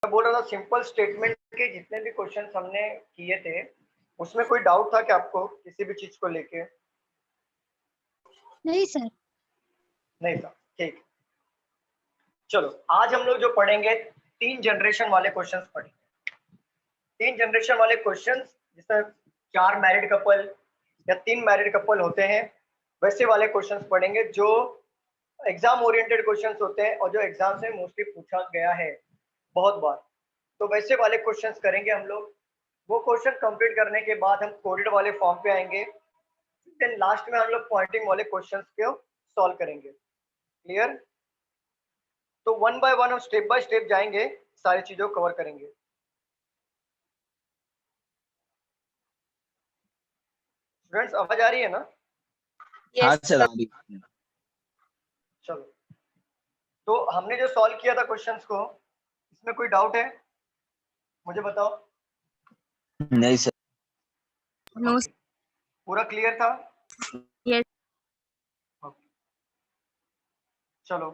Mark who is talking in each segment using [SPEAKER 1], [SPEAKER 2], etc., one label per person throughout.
[SPEAKER 1] मैं बोल रहा था सिंपल स्टेटमेंट के जितने भी क्वेश्चन हमने किए थे उसमें कोई डाउट था क्या आपको किसी भी चीज को लेके?
[SPEAKER 2] नहीं सर।
[SPEAKER 1] नहीं था, ठीक। चलो आज हम लोग जो पढ़ेंगे 3 जनरेशन वाले क्वेश्चंस पढ़ेंगे। 3 जनरेशन वाले क्वेश्चंस जिसमें 4 मैरिड कपल या 3 मैरिड कपल होते हैं वैसे वाले क्वेश्चंस पढ़ेंगे जो एग्जाम ओरिएंटेड क्वेश्चंस होते हैं और जो एग्जाम से मोस्टली पूछा गया है बहुत बार। तो वैसे वाले क्वेश्चंस करेंगे हम लोग। वो क्वेश्चन कंप्लीट करने के बाद हम कोडेड वाले फॉर्म पे आएंगे, देन लास्ट में हम लोग पॉइंटिंग वाले क्वेश्चंस को सॉल्व करेंगे। क्लियर? तो वन बाय वन और स्टेप बाय स्टेप जाएंगे, सारी चीजों को कवर करेंगे। स्टूडेंट्स आवाज आ रही है ना?
[SPEAKER 3] हाँ सर, आ रही है।
[SPEAKER 1] चलो, तो हमने जो सॉल्व किया था क्वेश्चंस को, इसमें कोई डाउट है? मुझे बताओ।
[SPEAKER 3] नहीं सर।
[SPEAKER 1] Okay. पूरा क्लियर था?
[SPEAKER 2] यस।
[SPEAKER 1] चलो,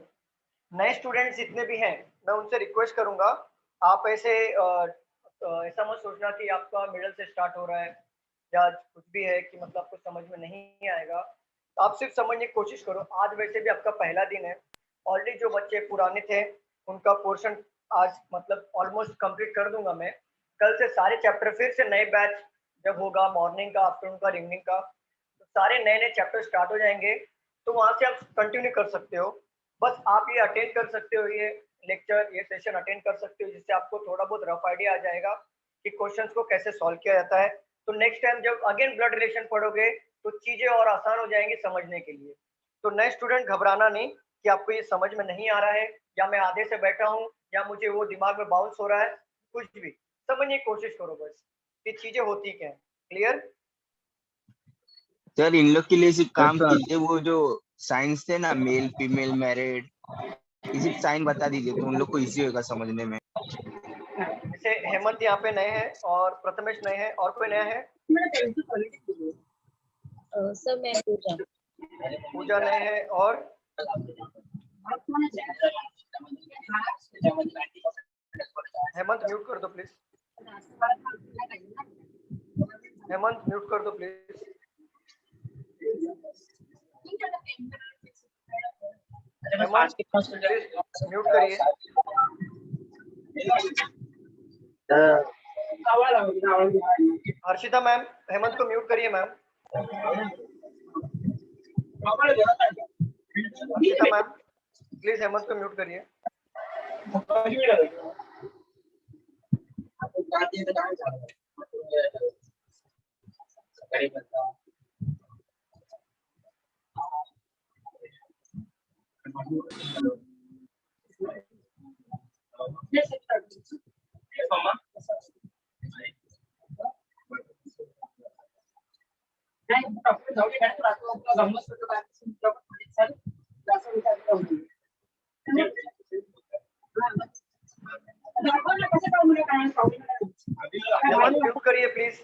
[SPEAKER 1] नए स्टूडेंट्स जितने भी हैं मैं उनसे रिक्वेस्ट करूंगा, आप ऐसा मत सोचना कि आपका मिडल से स्टार्ट हो रहा है या कुछ भी है कि मतलब आपको समझ में नहीं आएगा। तो आप सिर्फ समझने की कोशिश करो। आज वैसे भी आपका पहला दिन है। ऑलरेडी जो बच्चे पुराने थे उनका पोर्शन आज मतलब ऑलमोस्ट कंप्लीट कर दूंगा मैं। कल से सारे चैप्टर फिर से नए बैच जब होगा, मॉर्निंग का, आफ्टरनून का, इवनिंग का, तो सारे नए नए चैप्टर स्टार्ट हो जाएंगे। तो वहां से आप कंटिन्यू कर सकते हो। बस आप ये अटेंड कर सकते हो, ये लेक्चर, ये सेशन अटेंड कर सकते हो, जिससे आपको थोड़ा बहुत रफ आइडिया आ जाएगा कि क्वेश्चंस को कैसे सॉल्व किया जाता है। तो नेक्स्ट टाइम जब अगेन ब्लड रिलेशन पढ़ोगे तो चीजें और आसान हो जाएंगी समझने के लिए। तो नए स्टूडेंट घबराना नहीं कि आपको ये समझ में नहीं आ रहा है या मैं आधे से बैठा हूँ या मुझे वो दिमाग में बाउंस हो रहा है, कुछ भी समझने की कोशिश करो बस ये चीजें होती क्या है। क्लियर?
[SPEAKER 3] सर इन लोग के लिए सिर्फ काम कीजिए, वो जो साइंस थे ना, मेल फीमेल मैरिड, इसी साइन बता दीजिए तो उन लोग को इजी होगा समझने में।
[SPEAKER 1] जैसे हेमंत यहाँ पे नए हैं और प्रथमेश नए हैं, और कोई नया है?
[SPEAKER 2] सर मैं पूजा।
[SPEAKER 1] पूजा नए हैं, और हेमंत म्यूट कर दो प्लीज। हेमंत म्यूट कर दो प्लीज। हेमंत प्लीज म्यूट करिए। हर्षिता मैम, हेमंत को म्यूट करिए ma'am. Harshita ma'am please Hemant को म्यूट करिए। हेमंत म्यूट करिए प्लीज।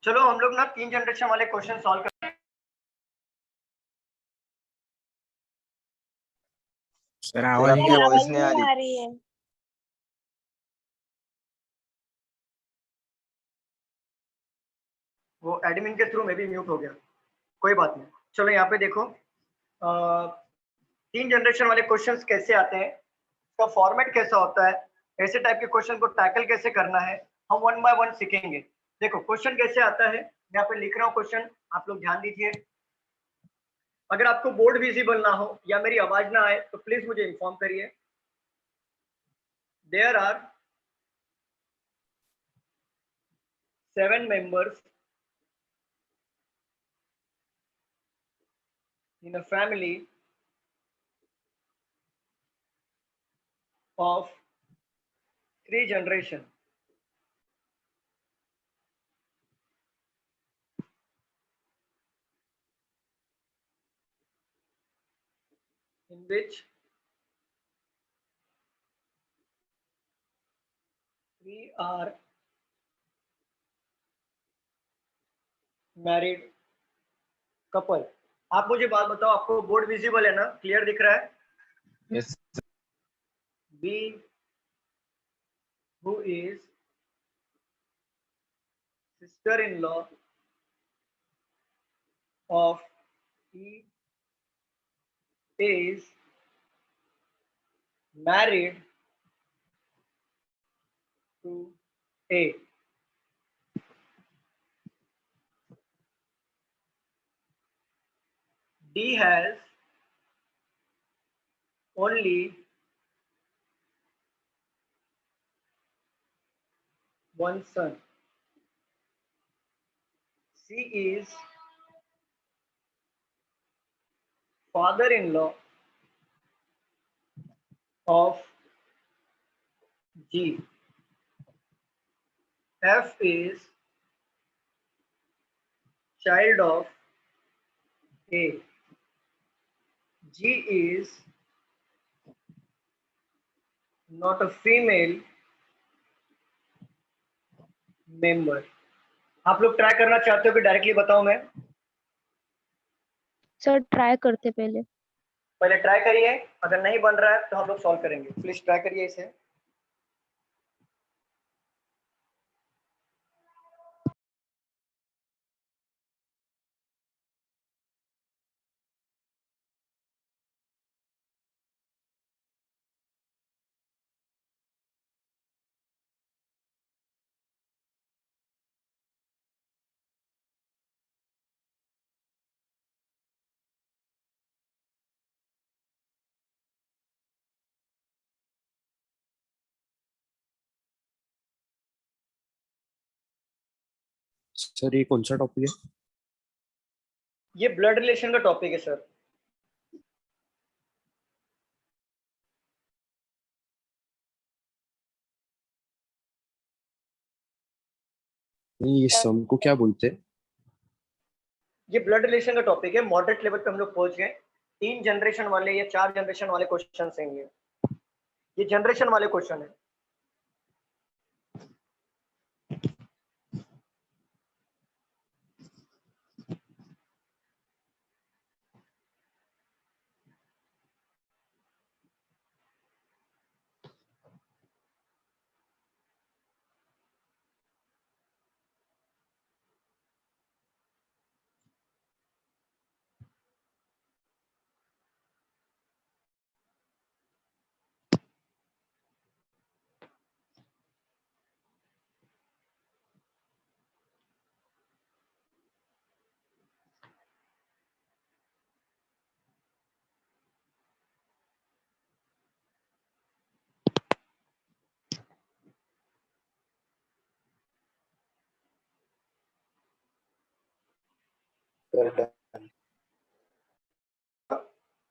[SPEAKER 1] चलो हम लोग ना 3 जनरेशन वाले क्वेश्चन सॉल्व कर।
[SPEAKER 3] सर आपकी वॉइस नहीं आ रही।
[SPEAKER 2] है।
[SPEAKER 1] वो एडमिन के थ्रू में भी म्यूट हो गया, कोई बात नहीं। चलो यहाँ पे देखो, 3 जनरेशन वाले क्वेश्चंस कैसे आते हैं, इसका फॉर्मेट कैसा होता है, ऐसे टाइप के क्वेश्चन को टैकल कैसे करना है, हम वन बाय वन सीखेंगे। देखो क्वेश्चन कैसे आता है, यहाँ पे लिख रहा हूँ क्वेश्चन, आप लोग ध्यान दीजिए। अगर आपको बोर्ड विजिबल ना हो या मेरी आवाज ना आए तो प्लीज मुझे इन्फॉर्म करिए। There are 7 members in a family of 3 generations. in which we are married couple. आप मुझे बात बताओ, आपको बोर्ड विजिबल है ना, क्लियर दिख रहा है?
[SPEAKER 3] Yes.
[SPEAKER 1] B who is sister-in-law of E is married to A. D has only one son. C is father-in-law of G. F is child of A. G is not a female member. आप लोग try करना चाहते हो कि directly बताओ? मैं
[SPEAKER 2] sir try करते
[SPEAKER 1] पहले ट्राई करिए, अगर नहीं बन रहा है तो हम लोग सॉल्व करेंगे। प्लीज ट्राई करिए इसे।
[SPEAKER 4] सर ये कौन सा टॉपिक है?
[SPEAKER 1] ये ब्लड रिलेशन का टॉपिक है सर।
[SPEAKER 4] नहीं, ये सम को क्या बोलते हैं?
[SPEAKER 1] ये ब्लड रिलेशन का टॉपिक है। मॉडरेट लेवल पे हम लोग पहुंच गए। 3 जनरेशन वाले या 4 जनरेशन वाले क्वेश्चन हैं ये जनरेशन वाले क्वेश्चन है।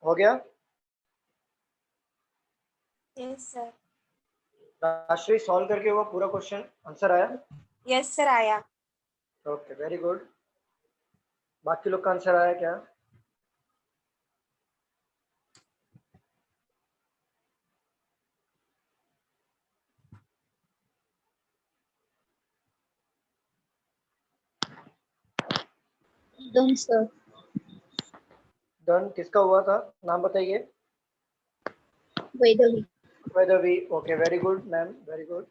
[SPEAKER 1] हो गया?
[SPEAKER 5] Yes sir.
[SPEAKER 1] राष्ट्रीय सॉल्व करके हुआ पूरा क्वेश्चन आंसर आया?
[SPEAKER 5] यस सर आया।
[SPEAKER 1] Okay, very good. बाकी लोग का आंसर आया क्या?
[SPEAKER 2] Done sir.
[SPEAKER 1] डन किसका हुआ था? नाम बताइए।
[SPEAKER 2] Vaidavi.
[SPEAKER 1] Vaidavi. Okay, very good ma'am, very good.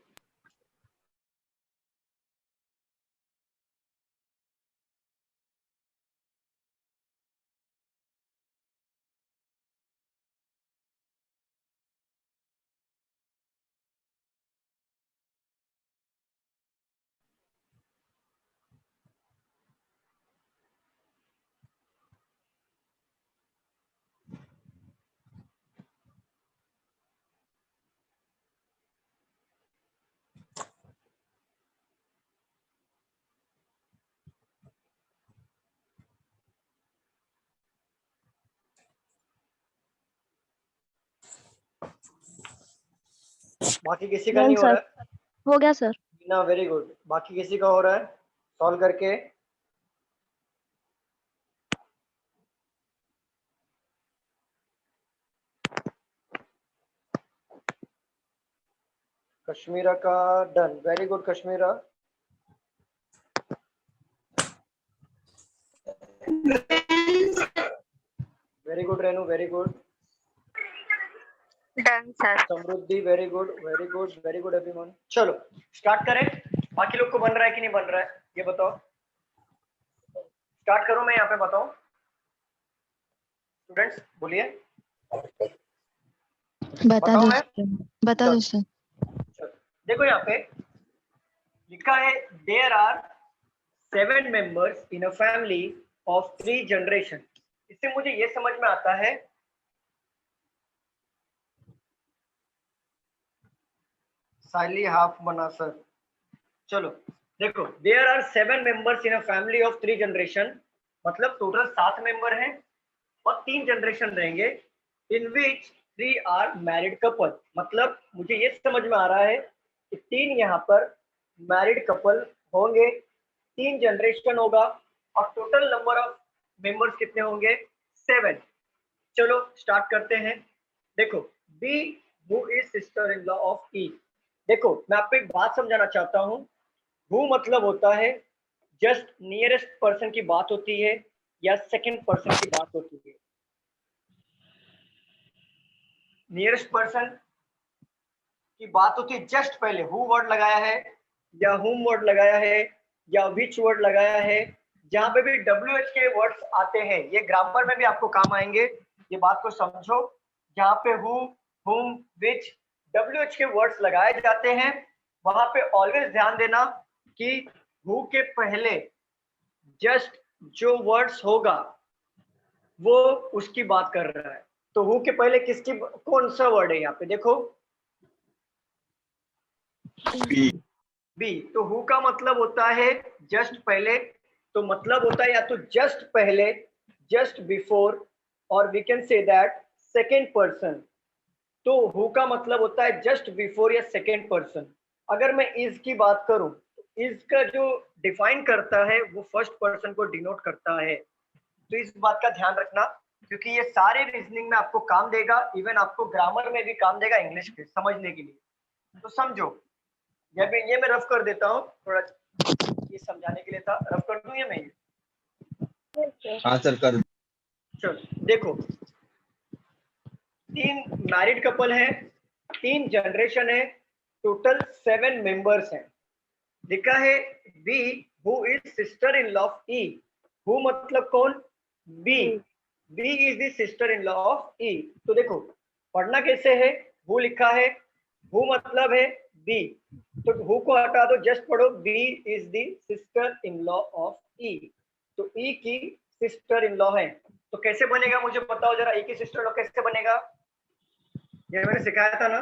[SPEAKER 1] बाकी किसी का
[SPEAKER 2] डन
[SPEAKER 1] नहीं हो
[SPEAKER 2] सर।
[SPEAKER 1] रहा है?
[SPEAKER 2] हो गया सर।
[SPEAKER 1] ना, वेरी गुड। बाकी किसी का हो रहा है सॉल्व करके? कश्मीरा का done, very good Kashmira. Very good Renu, very good.
[SPEAKER 5] Done sir.
[SPEAKER 1] Samriddhi, very good very good very good everyone. चलो स्टार्ट करें। बाकी लोग को बन रहा है कि नहीं बन रहा है ये बताओ। स्टार्ट करूं मैं यहाँ पे, बताओ स्टूडेंट्स, बोलिए।
[SPEAKER 2] बता
[SPEAKER 1] बताओ
[SPEAKER 2] दो
[SPEAKER 1] मैं।
[SPEAKER 2] सर, बता दो सर।
[SPEAKER 1] चलो देखो यहाँ पे लिखा है there are 7 members in a family of 3 generation. इससे मुझे ये समझ में आता है, साली हाफ बना सर। चलो देखो, there are 7 members in a family of 3 generation, मतलब टोटल 7 मेंबर हैं और 3 जनरेशन रहेंगे, in which 3 are married couple. मतलब मुझे ये समझ में आ रहा है कि 3 यहाँ पर मैरिड कपल होंगे, 3 जनरेशन होगा और टोटल नंबर ऑफ मेंबर्स कितने होंगे, 7। चलो स्टार्ट करते हैं। देखो B who is sister in law of E. देखो मैं आपको एक बात समझाना चाहता हूँ। हु मतलब होता है जस्ट नियरेस्ट पर्सन की बात होती है या सेकंड पर्सन की बात होती है। नियरेस्ट पर्सन की बात होती है जस्ट पहले हु वर्ड लगाया है या हुम वर्ड लगाया है या विच वर्ड लगाया है। जहां पे भी WH के वर्ड्स आते हैं ये ग्रामर में भी आपको काम आएंगे, ये बात को समझो। जहां पे हु, हुम, विच, WH के वर्ड्स लगाए जाते हैं वहां पे ऑलवेज ध्यान देना कि हु के पहले जस्ट जो वर्ड्स होगा वो उसकी बात कर रहा है। तो हु के पहले किसकी, कौन सा वर्ड है यहाँ पे देखो, बी। तो हु का मतलब होता है जस्ट पहले, तो मतलब होता है या तो जस्ट पहले, जस्ट बिफोर, और we can say that second person. तो हु का मतलब होता है जस्ट बिफोर या सेकेंड पर्सन। अगर मैं इज की बात करूं तो इज का जो डिफाइन करता है वो फर्स्ट पर्सन को डिनोट करता है। तो इस बात का ध्यान रखना क्योंकि ये सारे रीजनिंग में आपको काम देगा, इवन आपको ग्रामर में भी काम देगा इंग्लिश के समझने के लिए। तो समझो, ये मैं रफ कर देता हूँ थोड़ा, ये समझाने के लिए था, रफ कर दूं ये मैं।
[SPEAKER 3] हाँ सर कर।
[SPEAKER 1] चलो देखो 3 मैरिड कपल है, 3 जनरेशन है, टोटल 7 मेंबर्स हैं। लिखा है B who is sister in law of E. Who मतलब कौन, B. B is the sister in law of E. तो देखो पढ़ना कैसे है, हु लिखा है, हु मतलब है बी, तो हु को हटा दो, जस्ट पढ़ो B is the sister in law of E. तो ई की सिस्टर इन लॉ है, तो कैसे बनेगा मुझे बताओ जरा, ई की सिस्टर इन लॉ कैसे बनेगा, ये मैंने सिखाया था ना।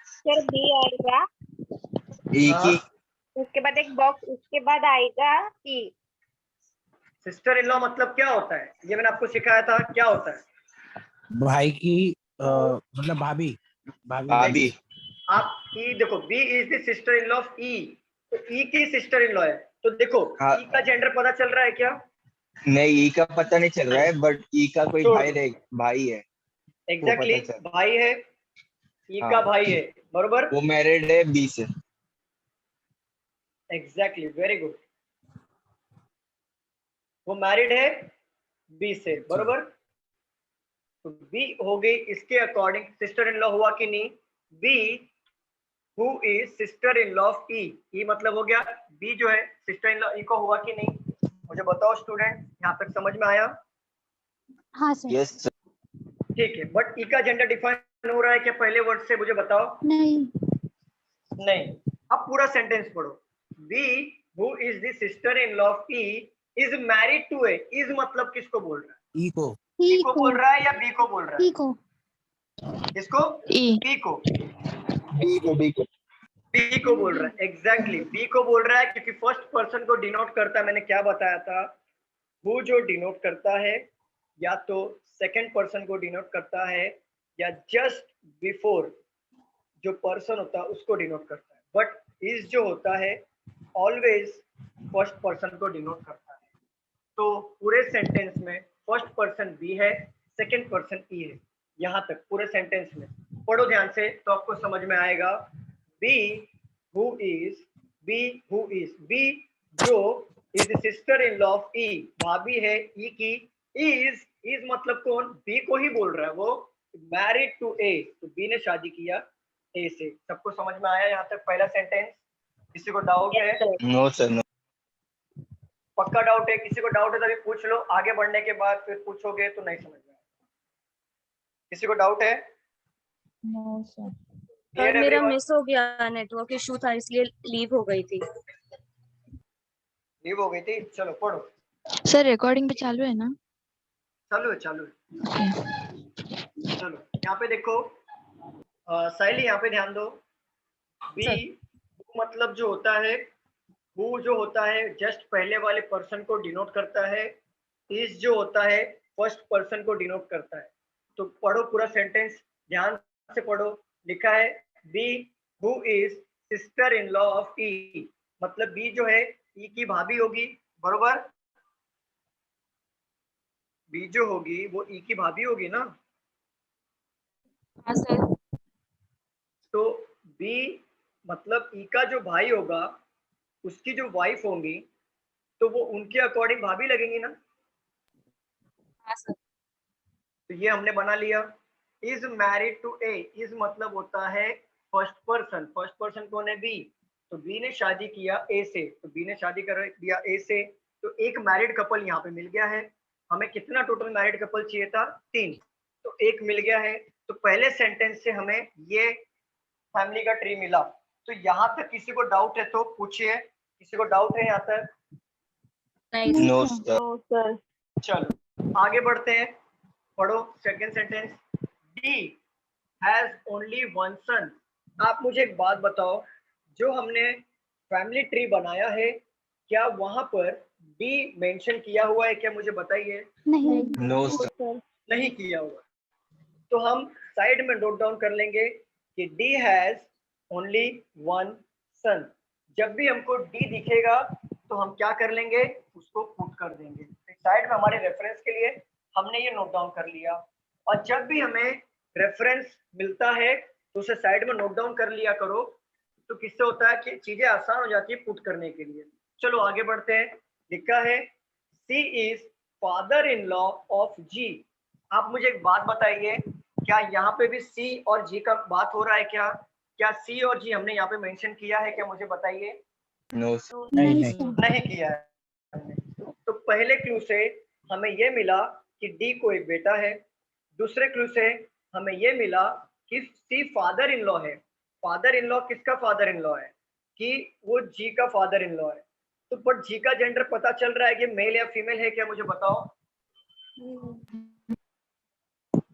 [SPEAKER 5] सर बी आएगा,
[SPEAKER 3] एक ही
[SPEAKER 5] उसके बाद एक बॉक्स, उसके बाद आएगा ई।
[SPEAKER 1] सिस्टर इन लॉ मतलब क्या होता है, ये मैंने आपको सिखाया था, क्या होता है।
[SPEAKER 6] भाई की मतलब भाभी
[SPEAKER 3] भाभी।
[SPEAKER 1] आप ई देखो, B is the sister in law of E, तो ई की सिस्टर इन लॉ है। तो देखो
[SPEAKER 3] हाँ।
[SPEAKER 1] ई का जेंडर पता चल रहा है क्या,
[SPEAKER 3] नहीं ई का पता नहीं चल रहा है बट ई का कोई
[SPEAKER 1] छोड़
[SPEAKER 3] भाई
[SPEAKER 1] दो।
[SPEAKER 3] भाई है।
[SPEAKER 1] एग्जैक्टली
[SPEAKER 3] पता चल।
[SPEAKER 1] भाई है, ई
[SPEAKER 3] हाँ।
[SPEAKER 1] का भाई है, बरोबर।
[SPEAKER 3] वो मैरिड है बी से।
[SPEAKER 1] एग्जैक्टली वेरी गुड, वो मैरिड है बी से, बरोबर। तो बी हो गई इसके अकॉर्डिंग सिस्टर इन लॉ, हुआ कि नहीं। B who is sister in law of E, E मतलब हो गया बी जो है सिस्टर इन लॉ ई को, हुआ कि नहीं मुझे बताओ स्टूडेंट, यहाँ तक समझ में आया।
[SPEAKER 2] हाँ सर।
[SPEAKER 3] Yes sir.
[SPEAKER 1] ठीक है, बट ई का जेंडर डिफाइन हो रहा है क्या पहले वर्ड से, मुझे बताओ।
[SPEAKER 2] नहीं।
[SPEAKER 1] नहीं, अब पूरा सेंटेंस पढ़ो। B who is the sister in law of E is married to A. Is मतलब किसको बोल रहा है,
[SPEAKER 6] ई को
[SPEAKER 1] ई को बोल रहा है या बी को बोल रहा है,
[SPEAKER 2] ई को।
[SPEAKER 1] किसको,
[SPEAKER 2] ई।
[SPEAKER 1] बी को,
[SPEAKER 3] बी को
[SPEAKER 1] बी को बोल रहा है। एग्जैक्टली बी को बोल रहा है क्योंकि फर्स्ट पर्सन को डिनोट करता है, मैंने क्या बताया था, वो जो डिनोट करता है या तो सेकंड पर्सन को डिनोट करता है या जस्ट बिफोर जो पर्सन होता है उसको डिनोट करता है, बट इज जो होता है ऑलवेज फर्स्ट पर्सन को डिनोट करता है। तो पूरे सेंटेंस में फर्स्ट पर्सन बी है, सेकंड पर्सन ई है, यहाँ तक पूरे सेंटेंस में। पढ़ो ध्यान से तो आपको समझ में आएगा। बी हु इज, बी जो is sister in law of E, भाभी है ई की। इज मतलब कौन, बी को ही बोल रहा है वो, मैरिड टू ए, तो बी ने शादी किया ए से। सबको समझ में आया यहाँ तक पहला सेंटेंस? किसी को डाउट है?
[SPEAKER 3] No sir, no.
[SPEAKER 1] पक्का डाउट है? किसी को डाउट है तो अभी पूछ लो, आगे बढ़ने के बाद फिर पूछोगे तो नहीं समझ में आएगा। किसी को डाउट है?
[SPEAKER 2] No sir.
[SPEAKER 1] Clear
[SPEAKER 7] मेरा
[SPEAKER 1] everyone?
[SPEAKER 7] मिस हो गया, नेटवर्क इशू था इसलिए लीव हो गई थी।
[SPEAKER 1] लीव हो गई थी? चलो पढ़ो।
[SPEAKER 2] सर रिकॉर्डिंग पे चालू है ना?
[SPEAKER 1] चालू है, चालू है। चलो यहाँ पे देखो, साइली यहाँ पे ध्यान दो। बी मतलब जो होता है, हु जो होता है जस्ट पहले वाले पर्सन को डिनोट करता है। इज जो होता है फर्स्ट पर्सन को डिनोट करता है। तो पढ़ो पूरा सेंटेंस, ध्यान से पढ़ो। लिखा है B who is sister in law of E, मतलब बी जो है ई की भाभी होगी, बरोबर? बी जो होगी वो ई की भाभी होगी ना।
[SPEAKER 7] हाँ सर।
[SPEAKER 1] तो बी मतलब ई का जो भाई होगा उसकी जो वाइफ होंगी तो वो उनके अकॉर्डिंग भाभी लगेंगी ना।
[SPEAKER 7] हाँ सर।
[SPEAKER 1] तो ये हमने बना लिया। Is married to A, is मतलब होता है फर्स्ट पर्सन, फर्स्ट पर्सन कौन है? बी। तो बी ने शादी किया ए से, तो बी ने शादी कर दिया ए से, तो एक मैरिड कपल यहाँ पे मिल गया है। हमें कितना टोटल मैरिड कपल चाहिए था? 3, तो एक मिल गया है। तो पहले सेंटेंस से हमें ये फैमिली का ट्री मिला। तो यहाँ तक किसी को डाउट है तो पूछिए, किसी को डाउट है यहाँ तक?
[SPEAKER 7] नहीं
[SPEAKER 3] no
[SPEAKER 2] sir.
[SPEAKER 3] Sir.
[SPEAKER 5] No sir.
[SPEAKER 1] चलो आगे बढ़ते हैं, पढ़ो second sentence. D has only one son. आप मुझे एक बात बताओ, जो हमने फैमिली ट्री बनाया है क्या वहां पर डी मेंशन किया हुआ है क्या? मुझे बताइए।
[SPEAKER 2] नहीं।
[SPEAKER 3] No sir.
[SPEAKER 5] सर।
[SPEAKER 1] नहीं किया हुआ। तो हम साइड में नोट डाउन कर लेंगे कि डी हैज ओनली वन सन। जब भी हमको डी दिखेगा तो हम क्या कर लेंगे? उसको पुट कर देंगे साइड में। हमारे रेफरेंस के लिए हमने ये नोट डाउन कर लिया। और जब भी हमें रेफरेंस मिलता है तो उसे साइड में नोट डाउन कर लिया करो, तो किससे होता है कि चीजें आसान हो जाती है पुट करने के लिए। चलो आगे बढ़ते हैं। लिखा है C is father in law of G. आप मुझे एक बात बताइए, क्या यहाँ पे भी सी और जी का बात हो रहा है क्या? क्या सी और जी हमने यहाँ पे मेंशन किया है क्या? मुझे बताइए।
[SPEAKER 3] No sir.
[SPEAKER 6] नहीं
[SPEAKER 2] नहीं
[SPEAKER 6] नहीं।
[SPEAKER 2] सर।
[SPEAKER 1] नहीं किया है हमने। तो पहले क्लू से हमें ये मिला कि डी को एक बेटा है। दूसरे क्लू से हमें ये मिला कि सी फादर इन लॉ है। फादर इन लॉ किसका फादर इन लॉ है? कि वो जी का फादर इन लॉ है। तो पर जी का जेंडर पता चल रहा है कि मेल या फीमेल है क्या? मुझे बताओ।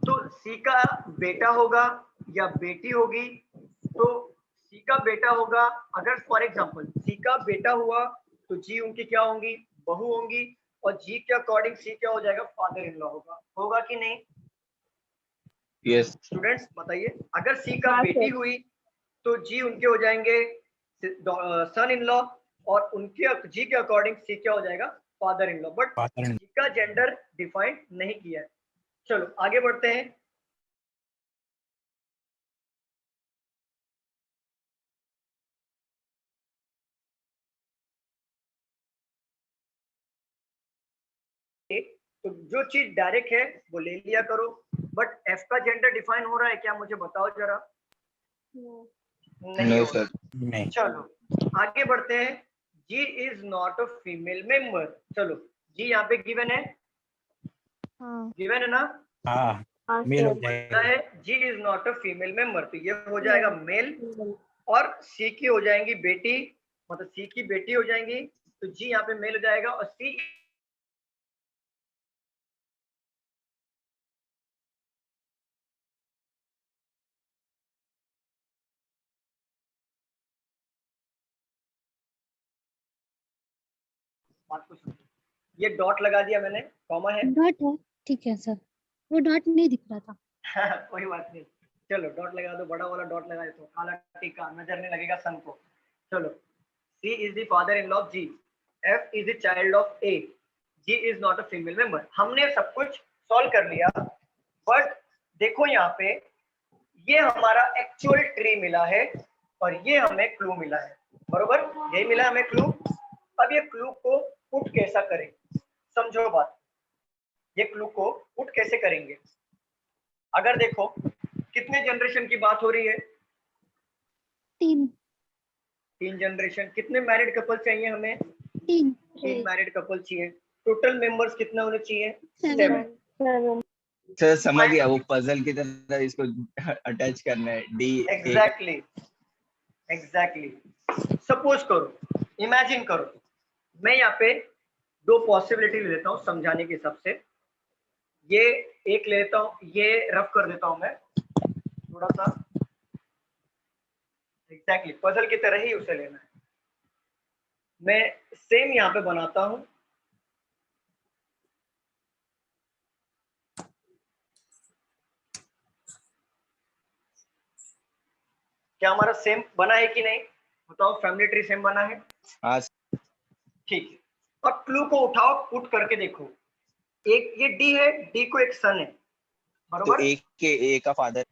[SPEAKER 1] तो सी का बेटा होगा या बेटी होगी? तो सी का बेटा होगा। अगर फॉर एग्जांपल सी का बेटा हुआ तो जी उनकी क्या होंगी? बहू होंगी। और जी के अकॉर्डिंग सी क्या हो जाएगा? फादर इन लॉ होगा कि नहीं?
[SPEAKER 3] यस।
[SPEAKER 1] स्टूडेंट्स बताइए, अगर सी का
[SPEAKER 5] हाँ,
[SPEAKER 1] बेटी
[SPEAKER 5] सर।
[SPEAKER 1] हुई तो जी उनके हो जाएंगे सन इन लॉ, और उनके जी के अकॉर्डिंग सी क्या हो जाएगा? Father in law. But
[SPEAKER 6] father in
[SPEAKER 1] G का जेंडर डिफाइन नहीं किया है। चलो आगे बढ़ते हैं। तो जो चीज डायरेक्ट है वो ले लिया करो, बट एफ का जेंडर डिफाइन हो रहा है क्या? मुझे बताओ जरा। नहीं
[SPEAKER 3] नो
[SPEAKER 1] हो
[SPEAKER 3] सर।
[SPEAKER 1] रहा।
[SPEAKER 6] नहीं।
[SPEAKER 1] चलो आगे बढ़ते हैं। G is not a female member. चलो जी यहाँ पे गिवन है,
[SPEAKER 2] हाँ।
[SPEAKER 1] गिवन है ना?
[SPEAKER 6] हाँ
[SPEAKER 5] हाँ,
[SPEAKER 6] मेल हो
[SPEAKER 5] सर।
[SPEAKER 1] होता
[SPEAKER 6] जाएगा।
[SPEAKER 1] है G is not a female member, तो ये हो जाएगा मेल। और सी की हो जाएंगी बेटी, मतलब सी की बेटी हो जाएंगी, तो जी यहाँ पे मेल हो जाएगा। और सी बात को सुनो, ये डॉट लगा दिया मैंने, कॉमा है।
[SPEAKER 2] डॉट है, ठीक है सर। वो डॉट नहीं दिख रहा था।
[SPEAKER 1] कोई बात नहीं, चलो डॉट लगा दो, बड़ा वाला डॉट लगा दो, काला टीका नजर नहीं लगेगा सन को। चलो C is the father in law of G, F is the child of A, G is not a female member. हमने सब कुछ सॉल्व कर लिया, बट देखो यहाँ पे ये हमारा एक्चुअल ट्री मिला है और ये हमें क्लू मिला है, बरोबर, यही मिला हमें क्लू। अब ये क्लू को पुट कैसा करें, समझो बात, ये क्लू को पुट कैसे करेंगे। अगर देखो कितने जनरेशन की बात हो रही है,
[SPEAKER 2] 3
[SPEAKER 1] 3 जनरेशन। कितने मैरिड कपल चाहिए हमें,
[SPEAKER 2] 3
[SPEAKER 1] 3 मैरिड कपल चाहिए। टोटल मेंबर्स कितना होने चाहिए,
[SPEAKER 2] 7
[SPEAKER 1] 7।
[SPEAKER 3] सर समझ गया, वो पजल की तरह इसको अटैच करना है। डी
[SPEAKER 1] एग्जैक्टली सपोज करो, इमेजिन करो, मैं यहाँ पे 2 पॉसिबिलिटी ले लेता हूँ समझाने के हिसाब से। ये एक ले लेता हूँ, ये रफ कर देता हूँ मैं थोड़ा सा, एग्जैक्टली पजल की तरह ही उसे लेना है। मैं सेम यहाँ पे बनाता हूँ, क्या हमारा सेम बना है कि नहीं बताओ, फैमिली ट्री सेम बना है,
[SPEAKER 3] हाँ
[SPEAKER 1] ठीक है। अब क्लू को उठाओ, पुट करके देखो, एक ये डी है, डी को एक सन है,
[SPEAKER 3] तो
[SPEAKER 1] बरोबर।
[SPEAKER 3] एक के ए का फादर,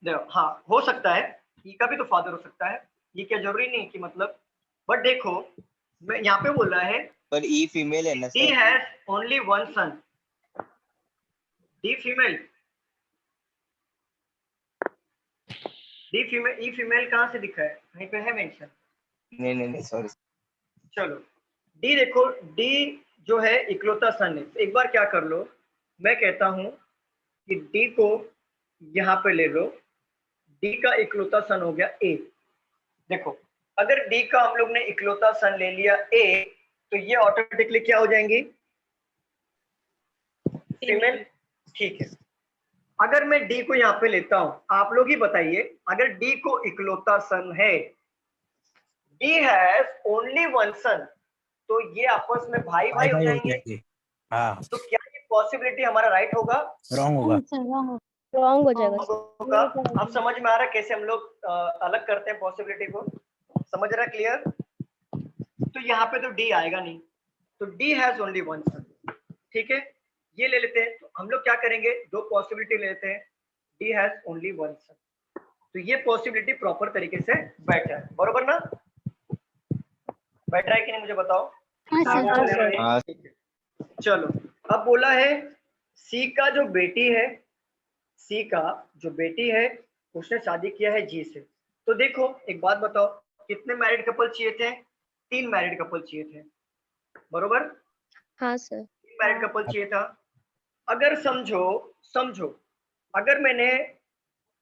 [SPEAKER 1] देखो हाँ हो सकता है, ई का भी तो फादर हो सकता है, ये क्या जरूरी नहीं कि मतलब, बट देखो मैं यहाँ पे बोल रहा है
[SPEAKER 3] पर ई फीमेल है ना
[SPEAKER 1] D
[SPEAKER 3] sir.
[SPEAKER 1] Has only 1 son, D female, E female कहाँ से दिखा है, कहीं पे है मेंशन?
[SPEAKER 3] नहीं सॉरी।
[SPEAKER 1] चलो डी देखो, डी जो है इकलौता सन है। तो एक बार क्या कर लो, मैं कहता हूं कि डी को यहाँ पे ले लो, डी का इकलौता सन हो गया ए। देखो अगर डी का हम लोग ने इकलौता सन ले लिया ए, तो ये ऑटोमेटिकली क्या हो जाएंगी, फीमेल, ठीक है। अगर मैं डी को यहाँ पे लेता हूं, आप लोग ही बताइए, अगर डी को इकलौता सन है, डी हैज ओनली 1 सन, तो ये आपस में भाई भाई हो जाएंगे।
[SPEAKER 6] हाँ
[SPEAKER 1] तो क्या ये पॉसिबिलिटी हमारा राइट होगा,
[SPEAKER 6] रॉन्ग होगा।
[SPEAKER 5] रॉन्ग हो जाएगा
[SPEAKER 1] होगा? अब समझ में आ रहा है कैसे हम लोग अलग करते हैं पॉसिबिलिटी को, समझ रहा है, क्लियर? तो यहाँ पे तो डी आएगा नहीं, तो डी हैज ओनली 1 सन, ठीक है। ये ले लेते हैं, तो हम लोग क्या करेंगे, 2 पॉसिबिलिटी ले लेते हैं, डी हैज ओनली 1 सन, तो ये पॉसिबिलिटी प्रॉपर तरीके से बैठा है, बरोबर ना, बैठ रहा है कि नहीं मुझे बताओ।
[SPEAKER 2] हाँ सर।
[SPEAKER 3] हाँ
[SPEAKER 1] ठीक है। चलो अब बोला है सी का जो बेटी है, सी का जो बेटी है उसने शादी किया है जी से। तो देखो एक बात बताओ, कितने मैरिड कपल चाहिए थे, 3 मैरिड कपल चाहिए थे, बरोबर,
[SPEAKER 5] हाँ सर।
[SPEAKER 1] 3 मैरिड कपल चाहिए था। अगर समझो अगर मैंने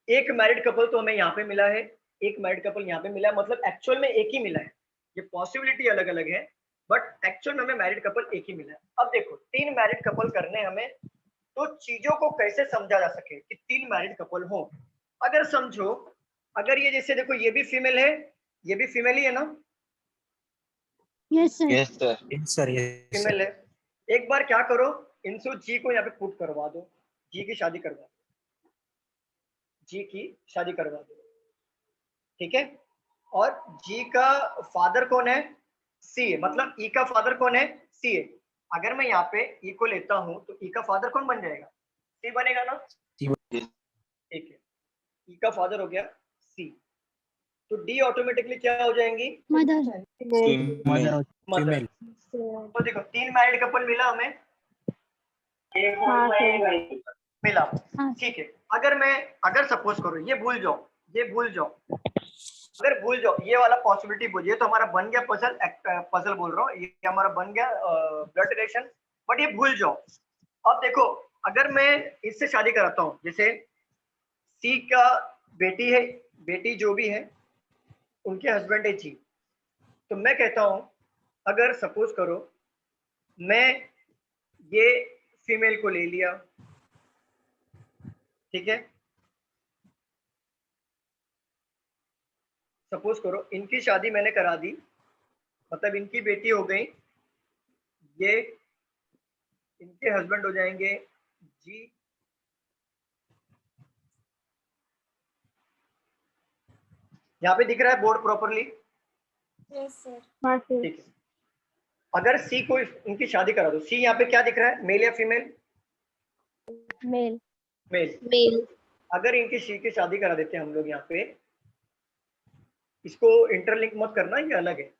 [SPEAKER 1] एक मैरिड कपल तो हमें यहाँ पे मिला है, एक मैरिड कपल यहाँ पे मिला है, मतलब एक्चुअल में एक ही मिला है, ये पॉसिबिलिटी अलग अलग है बट एक्चुअल में हमें मैरिड कपल एक ही मिला है। अब देखो 3 मैरिड कपल करने हमें, तो चीजों को कैसे समझा जा सके कि 3 मैरिड कपल हो। अगर समझो, अगर ये जैसे देखो ये भी फीमेल है, ये भी फीमेल ही है ना,
[SPEAKER 2] yes sir.
[SPEAKER 3] Yes sir.
[SPEAKER 6] Yes sir yes
[SPEAKER 1] female है। एक बार क्या करो, इनसो जी को यहाँ पे पुट करवा दो, जी की शादी करवा दो, जी की शादी करवा दो, ठीक है। और जी का फादर कौन है, सी है, मतलब ई का फादर कौन है, सी है। अगर मैं यहाँ पे ई को लेता हूँ तो ई का फादर कौन बन जाएगा, सी बनेगा ना, ठीक है। ई का फादर हो गया सी, तो डी ऑटोमेटिकली क्या हो जाएंगी,
[SPEAKER 2] मदर।
[SPEAKER 6] Mother
[SPEAKER 1] mother.
[SPEAKER 6] फीमेल।
[SPEAKER 1] तो देखो 3 मैरिड कपल मिला हमें, एक
[SPEAKER 5] हाँ,
[SPEAKER 1] मिला,
[SPEAKER 2] हाँ।
[SPEAKER 1] ठीक है। अगर सपोज करो ये भूल जाओ, अगर भूल जाओ ये वाला पॉसिबिलिटी भूलिए, तो हमारा बन गया पजल बोल रहा हूँ, ये हमारा बन गया ब्लड रिलेशन, बट ये भूल जाओ। अब देखो अगर मैं इससे शादी कराता हूँ, जैसे सी का बेटी है, बेटी जो भी है उनके हस्बैंड है जी, तो मैं कहता हूँ अगर सपोज करो मैं ये फीमेल को ले लिया, ठीक है, सपोज करो इनकी शादी मैंने करा दी, मतलब इनकी बेटी हो गई, ये इनके हस्बैंड हो जाएंगे जी, यहाँ पे दिख रहा है बोर्ड प्रॉपरली,
[SPEAKER 5] हाँ सर।
[SPEAKER 1] ठीक है। अगर सी को इनकी शादी करा दो, सी यहाँ पे क्या दिख रहा है, मेल या फीमेल,
[SPEAKER 5] मेल।
[SPEAKER 1] मेल।
[SPEAKER 5] मेल।
[SPEAKER 1] अगर इनकी सी की शादी करा देते हैं हम लोग यहाँ पे, इसको इंटरलिंक मत करना, ये अलग है,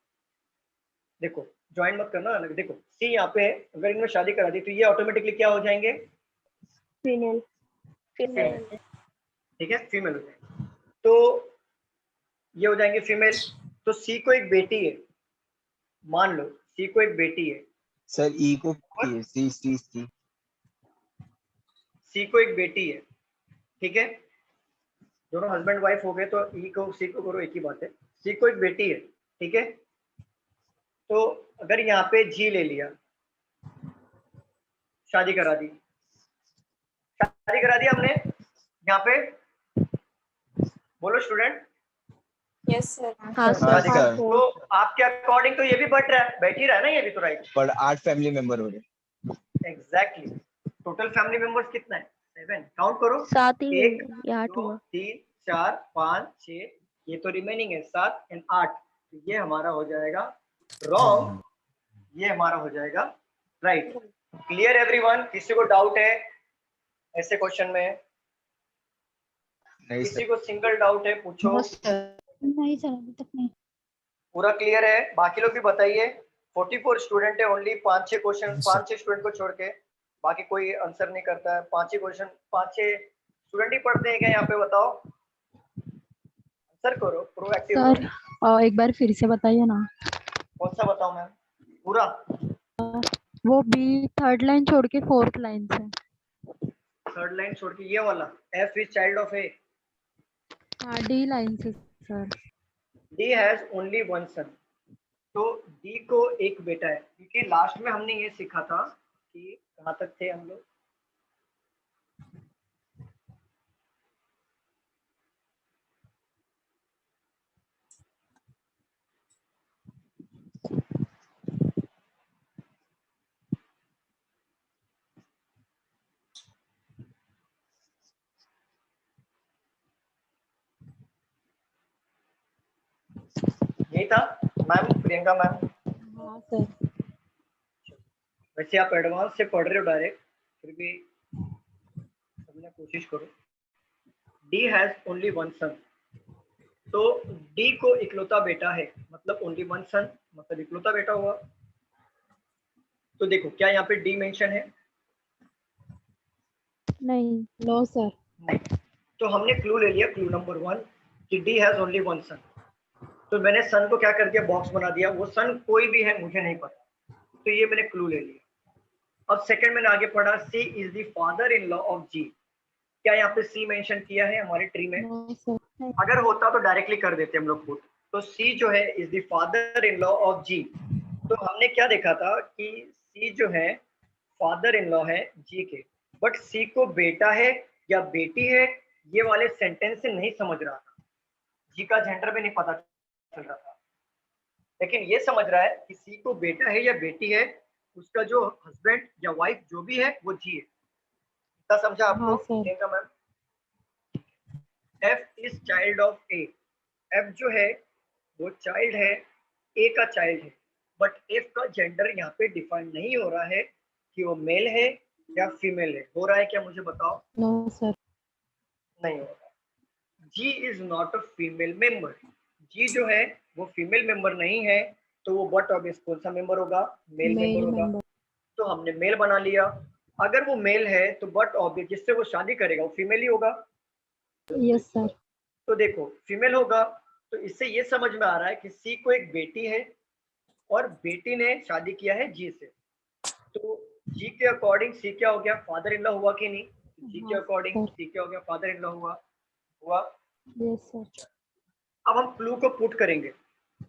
[SPEAKER 1] देखो ज्वाइन मत करना, अलग। देखो सी यहाँ पे है, अगर इनमें शादी करा दी तो ये ऑटोमेटिकली क्या हो जाएंगे,
[SPEAKER 5] फीमेल।
[SPEAKER 1] फीमेल, ठीक है, फीमेल हो जाएंगे। तो ये हो जाएंगे फीमेल। तो सी को एक बेटी है, मान लो सी को एक बेटी है,
[SPEAKER 3] सर ई को सी सी सी
[SPEAKER 1] सी को एक बेटी है, ठीक है, दोनों हस्बैंड वाइफ हो गए तो ई को सी को करो, एक ही बात है। सी को एक बेटी है, ठीक है, तो अगर यहाँ पे जी ले लिया, शादी करा दी, शादी करा दी हमने यहाँ पे, बोलो स्टूडेंट।
[SPEAKER 7] Yes sir.
[SPEAKER 2] हाँ
[SPEAKER 1] शादी
[SPEAKER 3] सर।
[SPEAKER 1] करा, तो आपके अकॉर्डिंग तो ये भी बैठ रहा है, बैठ ही रहा है ना ये भी, तो राइट,
[SPEAKER 3] पर 8 फैमिली मेंबर हो रहे।
[SPEAKER 1] एग्जैक्टली। टोटल फैमिली मेंबर्स कितना है, 7, काउंट करो,
[SPEAKER 2] 7 ही
[SPEAKER 1] 1
[SPEAKER 2] या 8
[SPEAKER 1] 2
[SPEAKER 2] हुआ।
[SPEAKER 1] 3 4 5 6, ये तो रिमेनिंग है 7 एंड 8, तो ये हमारा हो जाएगा रॉन्ग, ये हमारा हो जाएगा राइट। Clear everyone? किसी को डाउट है ऐसे क्वेश्चन में?
[SPEAKER 3] नहीं
[SPEAKER 1] किसी
[SPEAKER 3] सर,
[SPEAKER 1] को सिंगल डाउट है, पूछो।
[SPEAKER 2] नहीं सर, अभी तक नहीं।
[SPEAKER 1] पूरा क्लियर है? बाकी लोग भी बताइए। 44 स्टूडेंट है, ओनली 5-6 क्वेश्चन, 5-6 स्टूडेंट को छोड़ के बाकी कोई आंसर नहीं करता है। 5-6 क्वेश्चन, 5-6 स्टूडेंट ही पढ़ते हैं क्या यहाँ पे? बताओ, आंसर करो, प्रोएक्टिव हो।
[SPEAKER 8] सर एक बार फिर से बताइए ना।
[SPEAKER 1] कौन सा बताऊं मैम? पूरा?
[SPEAKER 8] वो बी थर्ड लाइन छोड़ के फोर्थ लाइन से।
[SPEAKER 1] थर्ड लाइन छोड़ के ये वाला, F is child of A.
[SPEAKER 8] हाँ डी लाइन से sir.
[SPEAKER 1] D has only one son, तो डी को एक बेटा है, क्योंकि लास्ट में हमने ये सीखा था कि कहाँ तक थे हम लोग, यही था मैम, प्रियंका मैम।
[SPEAKER 8] हाँ सर।
[SPEAKER 1] वैसे आप एडवांस से पढ़ रहे हो डायरेक्ट, फिर भी समझने की कोशिश करो। D has only one son, तो डी को इकलौता बेटा है, मतलब ओनली वन सन मतलब इकलौता बेटा हुआ। तो देखो क्या यहाँ पे डी मेंशन है?
[SPEAKER 8] नहीं, नो सर।
[SPEAKER 1] नहीं। तो हमने क्लू ले लिया, क्लू नंबर 1 कि D has only one son. तो मैंने सन को क्या कर दिया, बॉक्स बना दिया। वो सन कोई भी है मुझे नहीं पता, तो ये मैंने क्लू ले लिया। अब सेकंड मैंने आगे पढ़ा, C is the father in law of G. क्या यहाँ पे सी मेंशन किया है हमारे ट्री में?
[SPEAKER 8] No sir.
[SPEAKER 1] अगर होता तो डायरेक्टली कर देते हम लोग पुट। तो सी जो है is the father in law of G. तो हमने क्या देखा था कि सी जो है फादर इन लॉ है जी के, बट सी को बेटा है या बेटी है ये वाले सेंटेंस से नहीं समझ रहा था। जी का जेंडर भी नहीं पता चल रहा था, लेकिन ये समझ रहा है कि सी को बेटा है या बेटी है, उसका जो हस्बैंड या वाइफ जो भी है वो जी है। इतना समझा आपको?
[SPEAKER 8] हाँ sir.
[SPEAKER 1] Priyanka ma'am, F is child of A. F जो है वो चाइल्ड है, ए का चाइल्ड है, बट एफ का जेंडर यहाँ पे डिफाइन नहीं हो रहा है कि वो मेल है या फीमेल है। हो रहा है क्या मुझे बताओ?
[SPEAKER 8] No sir.
[SPEAKER 1] नहीं हो रहा। G is not a female member. G जो है वो फीमेल मेंबर नहीं है, तो वो बट ऑब्वियस कौन सा मेंबर होगा? मेल मेंबर होगा। तो हमने मेल बना लिया। अगर वो मेल है तो बट ऑब्वियस जिससे वो शादी करेगा वो फीमेल ही होगा।
[SPEAKER 8] Yes sir.
[SPEAKER 1] तो देखो फीमेल होगा, तो इससे ये समझ में आ रहा है कि सी को एक बेटी है और बेटी ने शादी किया है जी से। तो जी के अकॉर्डिंग सी क्या हो गया? फादर इन लॉ हुआ कि नहीं? जी के अकॉर्डिंग सी क्या हो गया? फादर इन लॉ हुआ।
[SPEAKER 8] Yes sir.
[SPEAKER 1] अब हम क्लू को पुट करेंगे।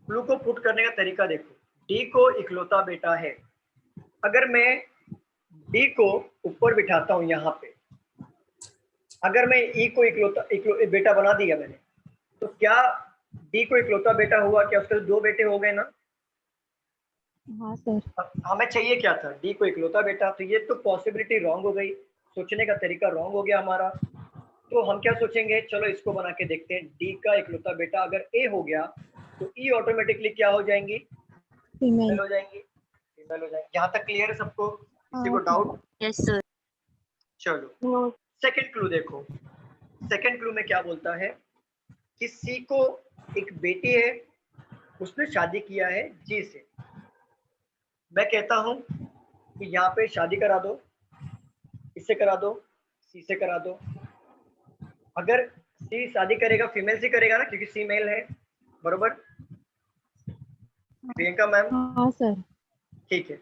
[SPEAKER 1] क्लू को पुट करने का तरीका देखो। डी को इकलौता बेटा है। अगर मैं डी को ऊपर बिठाता हूँ यहाँ पे, अगर मैं ई को इकलौता बेटा बना दिया मैंने, तो क्या डी को इकलौता बेटा हुआ? क्या उसके दो बेटे हो गए ना?
[SPEAKER 8] हाँ सर।
[SPEAKER 1] हमें चाहिए क्या था? डी को इकलौता बेटा। तो ये तो पॉसिबिलिटी रॉन्ग हो गई, सोचने का तरीका रॉन्ग हो गया हमारा। तो हम क्या सोचेंगे, चलो इसको बना के देखते हैं। डी का इकलौता बेटा अगर ए हो गया तो ई ऑटोमेटिकली क्या हो जाएंगी? फीमेल हो जाएंगी। फीमेल हो जाएंगी। यहाँ तक क्लियर है सबको? किसी को डाउट?
[SPEAKER 7] Yes sir.
[SPEAKER 1] चलो सेकंड क्लू देखो। सेकंड क्लू में क्या बोलता है कि सी को एक बेटी है, उसने शादी किया है जी से। मैं कहता हूं कि यहाँ पे शादी करा दो, इससे करा दो, सी से करा दो। अगर सी शादी करेगा फीमेल से करेगा ना, क्योंकि सी मेल है, बरोबर प्रियंका मैम?
[SPEAKER 8] हाँ सर।
[SPEAKER 1] ठीक है,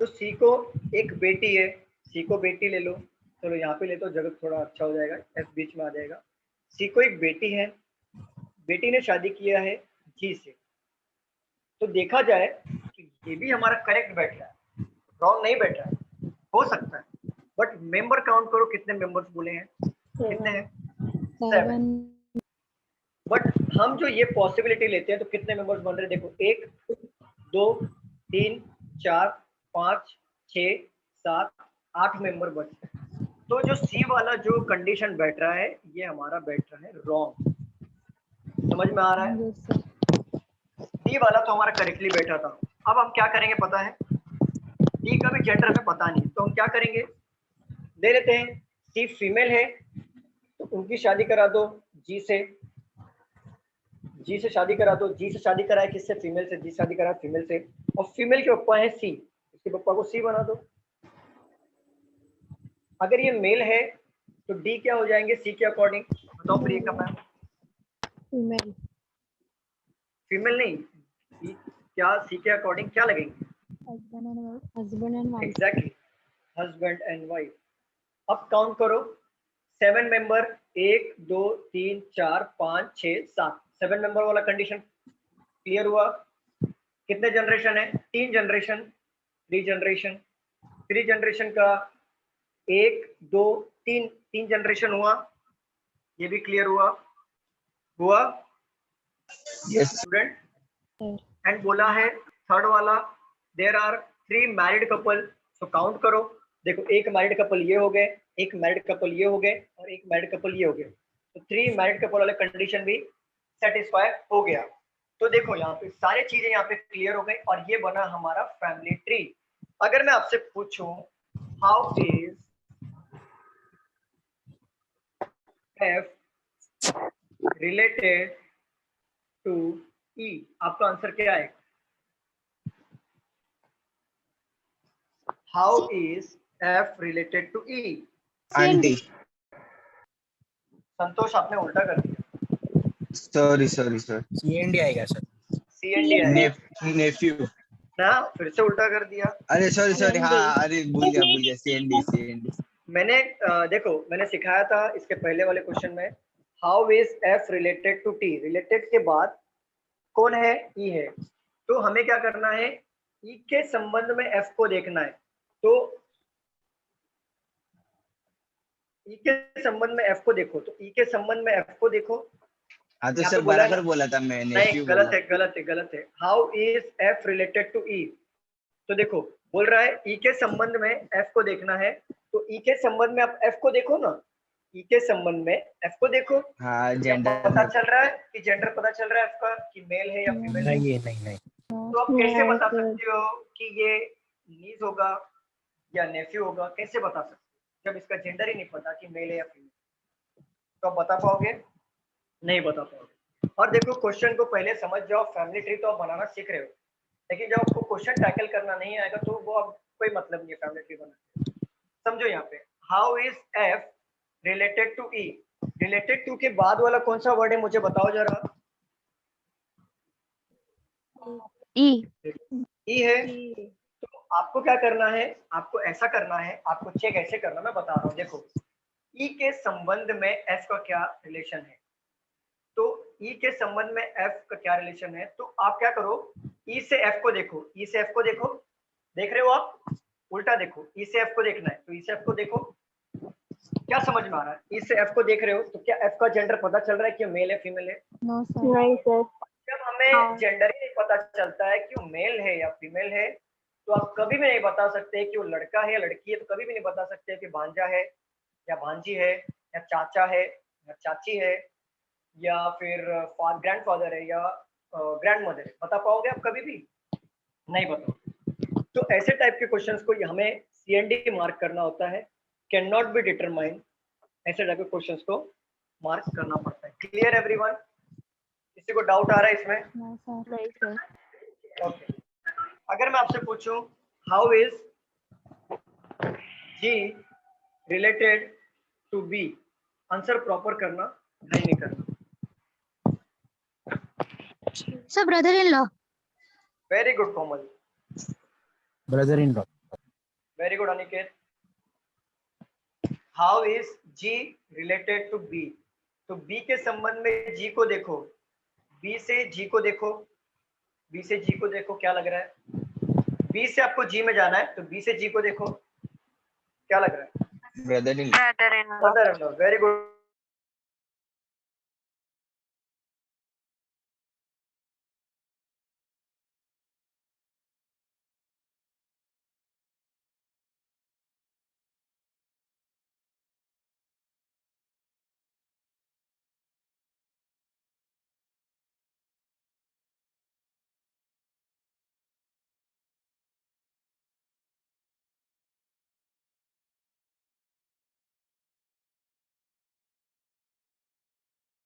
[SPEAKER 1] तो सी को एक बेटी है, सी को बेटी ले लो, चलो यहाँ पे ले तो जगह थोड़ा अच्छा हो जाएगा, एफ बीच में आ जाएगा। सी को एक बेटी है, बेटी ने शादी किया है जी से। तो देखा जाए तो ये भी हमारा करेक्ट बैठ रहा है, रॉन्ग नहीं बैठ रहा है, हो सकता है। बट मेंबर काउंट करो, कितने मेंबर्स बोले हैं, कितने हैं? 7। बट हम जो ये पॉसिबिलिटी लेते हैं तो कितने मेंबर्स बन रहे हैं? देखो 1 2 3 4 5 6 7 8 मेंबर बचे। तो जो सी वाला जो कंडीशन बैठ रहा है ये हमारा बैठ रहा है रॉन्ग। समझ में आ रहा है?
[SPEAKER 8] Yes sir.
[SPEAKER 1] डी वाला तो हमारा करेक्टली बैठा था। अब हम क्या करेंगे पता है, डी का भी जेंडर हमें पता नहीं, तो हम क्या करेंगे, ले लेते हैं सी फीमेल है तो उनकी शादी करा दो जी से, जी से शादी करा दो। जी से शादी कराए किससे? फीमेल से। जी शादी कराए फीमेल से, और फीमेल के पप्पा है सी, इसके पप्पा को सी बना दो। अगर ये मेल है तो डी क्या हो जाएंगे सी के अकॉर्डिंग? बताओ प्रियंका मैम।
[SPEAKER 8] फीमेल।
[SPEAKER 1] फीमेल नहीं, क्या सी के अकॉर्डिंग क्या लगेंगे?
[SPEAKER 8] Husband and wife.
[SPEAKER 1] Exactly, husband and wife. अब काउंट करो, 7 मेंबर, 1 2 3 4 5 6 7, 7 मेंबर वाला कंडीशन क्लियर हुआ। कितने जनरेशन है? 3 जनरेशन, 3 जनरेशन। 3 जनरेशन का 1 2 3 जनरेशन हुआ, ये भी क्लियर हुआ
[SPEAKER 3] यस
[SPEAKER 1] स्टूडेंट। एंड बोला है थर्ड वाला, there are 3 married couple, so count करो। देखो एक मैरिड कपल ये हो गए, एक मैरिड कपल ये हो गए, और एक मैरिड कपल ये हो गए, तो 3 मैरिड कपल वाले कंडीशन भी सेटिस्फाई हो गया। तो देखो यहाँ पे सारी चीजें यहाँ पे क्लियर हो गई, और ये बना हमारा फैमिली ट्री। अगर मैं आपसे पूछूं how is F related to E, आपका आंसर क्या है? How is F related to E?
[SPEAKER 3] Aunty,
[SPEAKER 1] Santosh आपने उल्टा कर दिया,
[SPEAKER 3] सॉरी सॉरी सर,
[SPEAKER 6] CND आएगा सर।
[SPEAKER 1] सी एन डी है
[SPEAKER 3] नेफ्यू,
[SPEAKER 1] ना, फिर से उल्टा कर दिया।
[SPEAKER 3] अरे सॉरी सॉरी, हाँ अरे भूल गया सीएनडी।
[SPEAKER 1] मैंने देखो मैंने सिखाया था इसके पहले वाले क्वेश्चन में, how is F related to T, related के बाद कौन है? ई है। तो हमें क्या करना है, ई के संबंध में एफ को देखना है। तो ई के संबंध में एफ को देखो, तो ई के संबंध में एफ को देखो।
[SPEAKER 3] हाँ तो
[SPEAKER 1] यहाँ पे
[SPEAKER 3] सर
[SPEAKER 1] बोला
[SPEAKER 3] बराबर
[SPEAKER 1] ना?
[SPEAKER 3] बोला था मैं,
[SPEAKER 1] नहीं,
[SPEAKER 3] नेफ्यू
[SPEAKER 1] गलत
[SPEAKER 3] बोला।
[SPEAKER 1] है गलत है गलत है। How is F related to E, तो देखो बोल रहा है ई के संबंध में एफ को देखना है, तो ई के संबंध में आप एफ को देखो ना, ई के संबंध में एफ को देखो।
[SPEAKER 3] हाँ
[SPEAKER 1] क्या
[SPEAKER 3] जेंडर
[SPEAKER 1] पता चल रहा है कि जेंडर पता चल रहा है एफ का कि मेल है या फीमेल है?
[SPEAKER 6] नहीं नहीं।
[SPEAKER 1] तो आप कैसे बता सकते हो कि ये नीज होगा या नेफ्यू होगा? कैसे बता सकते हो जब इसका जेंडर ही नहीं पता कि मेल है या फीमेल? तो आप बता पाओगे? नहीं बता पाओगे। और देखो क्वेश्चन को पहले समझ जाओ, फैमिली ट्री तो आप बनाना सीख रहे हो, लेकिन जब आपको क्वेश्चन टैकल करना नहीं आएगा तो वो अब कोई मतलब नहीं है फैमिली ट्री बनाने। समझो यहाँ पे, how is F related to E, related to के बाद वाला कौन सा वर्ड है मुझे बताओ जरा।
[SPEAKER 8] ई।
[SPEAKER 1] ई है। तो आपको क्या करना है, आपको ऐसा करना है, आपको चेक ऐसे करना, मैं बता रहा हूँ। देखो ई के संबंध में एफ का क्या रिलेशन है, तो ई के संबंध में एफ का क्या रिलेशन है, तो आप क्या करो, ई से एफ को देखो, ई से एफ को देखो, देख रहे हो आप? उल्टा देखो, ई से एफ को देखना है, तो ई से एफ को देखो। क्या समझ में आ रहा है? ई से एफ को देख रहे हो तो क्या एफ का जेंडर पता चल रहा है कि मेल है फीमेल है?
[SPEAKER 8] No sir.
[SPEAKER 5] नहीं सर।
[SPEAKER 1] जब हमें जेंडर ही नहीं पता चलता है कि वो मेल है या फीमेल है, तो आप कभी भी नहीं बता सकते कि वो लड़का है या लड़की है, तो कभी भी नहीं बता सकते कि भांजा है या भांजी है, या चाचा है या चाची है, या फिर ग्रैंडफादर है या ग्रैंडमदर है। बता पाओगे आप? कभी भी नहीं बताओगे। तो ऐसे टाइप के क्वेश्चंस को हमें CND मार्क करना होता है, कैन नॉट बी डिटरमाइन। ऐसे टाइप के क्वेश्चंस को मार्क करना पड़ता है। Clear everyone? किसी को डाउट आ रहा है इसमें?
[SPEAKER 8] नहीं सर।
[SPEAKER 1] ओके, अगर मैं आपसे पूछूं how is G related to B, answer proper करना है नहीं करना।
[SPEAKER 2] Sir brother in law.
[SPEAKER 1] Very good Komal,
[SPEAKER 6] brother in law.
[SPEAKER 1] Very good Aniket. How is G related to B, तो बी के संबंध में जी को देखो, बी से जी को देखो, बी से जी को देखो, क्या लग रहा है? बी से आपको जी में जाना है तो बी से जी को देखो, क्या लग रहा है?
[SPEAKER 3] Brother in
[SPEAKER 5] brother-in-law.
[SPEAKER 1] Brother in law, very good